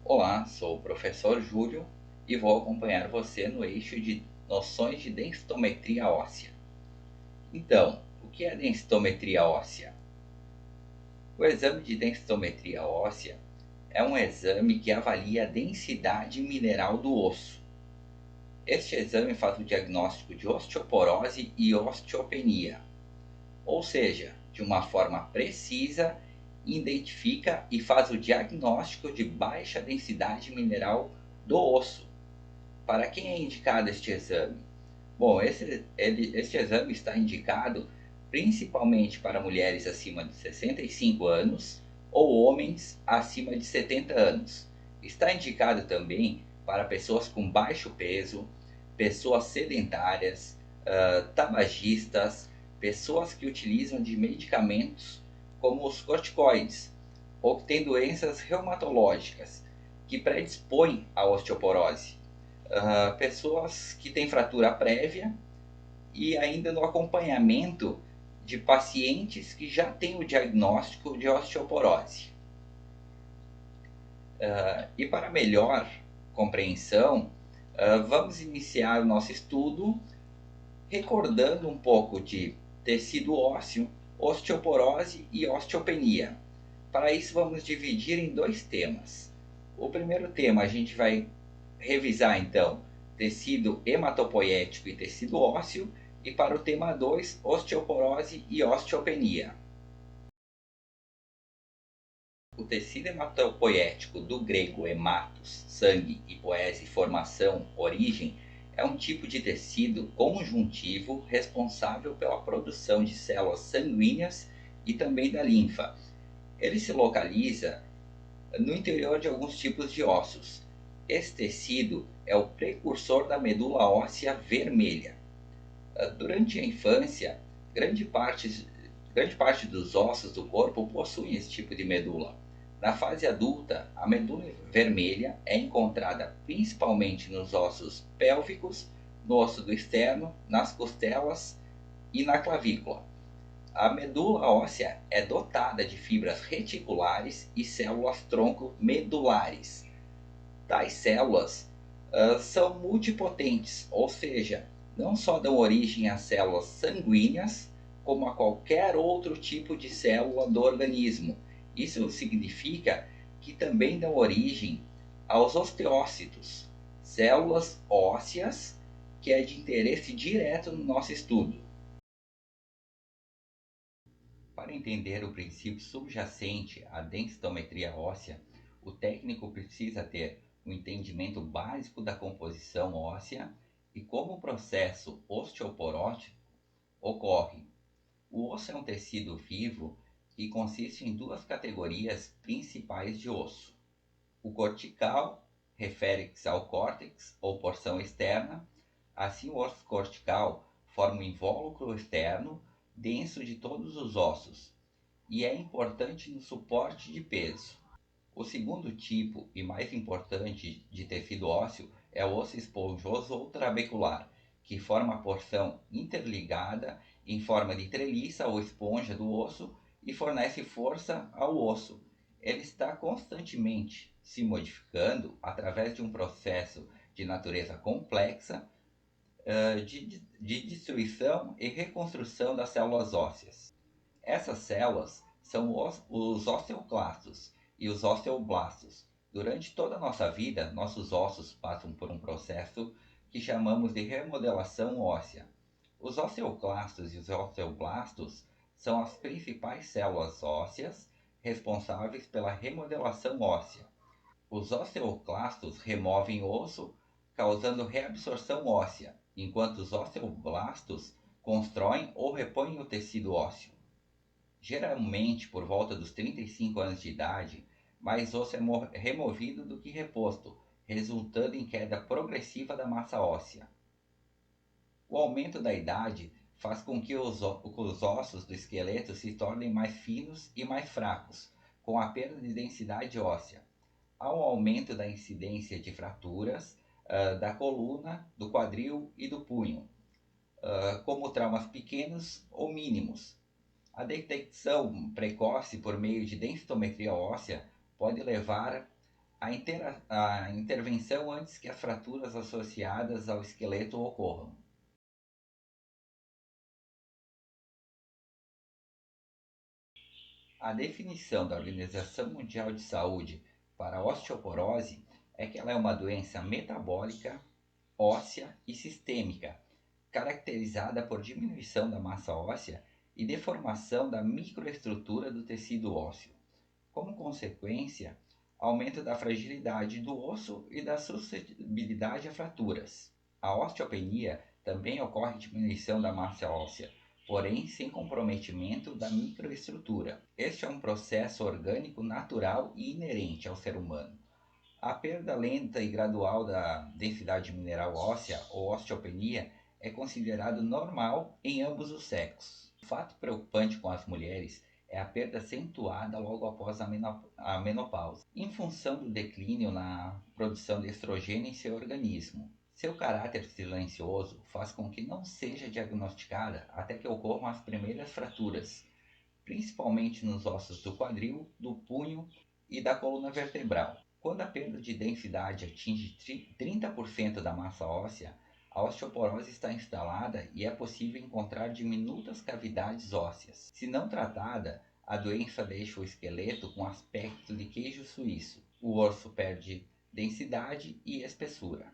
Olá, sou o professor Júlio e vou acompanhar você no eixo de noções de densitometria óssea. Então, o que é densitometria óssea? O exame de densitometria óssea é um exame que avalia a densidade mineral do osso. Este exame faz o diagnóstico de osteoporose e osteopenia, ou seja, de uma forma precisa, identifica e faz o diagnóstico de baixa densidade mineral do osso. Para quem é indicado este exame? Bom, este exame está indicado principalmente para mulheres acima de 65 anos ou homens acima de 70 anos. Está indicado também para pessoas com baixo peso, pessoas sedentárias, tabagistas, pessoas que utilizam de medicamentos como os corticoides ou que têm doenças reumatológicas que predispõem à osteoporose. Pessoas que têm fratura prévia e ainda no acompanhamento de pacientes que já têm o diagnóstico de osteoporose. E para melhor compreensão, vamos iniciar o nosso estudo recordando um pouco de tecido ósseo, osteoporose e osteopenia. Para isso, vamos dividir em dois temas. O primeiro tema a gente vai revisar então tecido hematopoético e tecido ósseo, e para o tema 2, osteoporose e osteopenia. O tecido hematopoético, do grego hematos, sangue, e poese, formação, origem, é um tipo de tecido conjuntivo responsável pela produção de células sanguíneas e também da linfa. Ele se localiza no interior de alguns tipos de ossos. Esse tecido é o precursor da medula óssea vermelha. Durante a infância, grande parte dos ossos do corpo possuem esse tipo de medula. Na fase adulta, a medula vermelha é encontrada principalmente nos ossos pélvicos, no osso do externo, nas costelas e na clavícula. A medula óssea é dotada de fibras reticulares e células-tronco medulares. Tais células são multipotentes, ou seja, não só dão origem a células sanguíneas, como a qualquer outro tipo de célula do organismo. Isso significa que também dão origem aos osteócitos, células ósseas, que é de interesse direto no nosso estudo. Para entender o princípio subjacente à densitometria óssea, o técnico precisa ter um entendimento básico da composição óssea e como o processo osteoporótico ocorre. O osso é um tecido vivo que consiste em duas categorias principais de osso. O cortical refere-se ao córtex ou porção externa. Assim, o osso cortical forma um invólucro externo denso de todos os ossos e é importante no suporte de peso. O segundo tipo e mais importante de tecido ósseo é o osso esponjoso ou trabecular, que forma a porção interligada em forma de treliça ou esponja do osso e fornece força ao osso. Ele está constantemente se modificando através de um processo de natureza complexa de destruição e reconstrução das células ósseas. Essas células são os osteoclastos e os osteoblastos. Durante toda a nossa vida, nossos ossos passam por um processo que chamamos de remodelação óssea. Os osteoclastos e os osteoblastos são as principais células ósseas responsáveis pela remodelação óssea. Os osteoclastos removem o osso, causando reabsorção óssea, enquanto os osteoblastos constroem ou repõem o tecido ósseo. Geralmente, por volta dos 35 anos de idade, mais osso é removido do que reposto, resultando em queda progressiva da massa óssea. O aumento da idade faz com que os ossos do esqueleto se tornem mais finos e mais fracos, com a perda de densidade óssea. Há um aumento da incidência de fraturas da coluna, do quadril e do punho, como traumas pequenos ou mínimos. A detecção precoce por meio de densitometria óssea pode levar A intervenção antes que as fraturas associadas ao esqueleto ocorram. A definição da Organização Mundial de Saúde para a osteoporose é que ela é uma doença metabólica, óssea e sistêmica, caracterizada por diminuição da massa óssea e deformação da microestrutura do tecido ósseo. Como consequência, aumento da fragilidade do osso e da suscetibilidade a fraturas. A osteopenia também ocorre diminuição da massa óssea, porém sem comprometimento da microestrutura. Este é um processo orgânico natural e inerente ao ser humano. A perda lenta e gradual da densidade mineral óssea ou osteopenia é considerado normal em ambos os sexos. O fato preocupante com as mulheres é a perda acentuada logo após a menopausa, em função do declínio na produção de estrogênio em seu organismo. Seu caráter silencioso faz com que não seja diagnosticada até que ocorram as primeiras fraturas, principalmente nos ossos do quadril, do punho e da coluna vertebral. Quando a perda de densidade atinge 30% da massa óssea, a osteoporose está instalada e é possível encontrar diminutas cavidades ósseas. Se não tratada, a doença deixa o esqueleto com aspecto de queijo suíço. O osso perde densidade e espessura.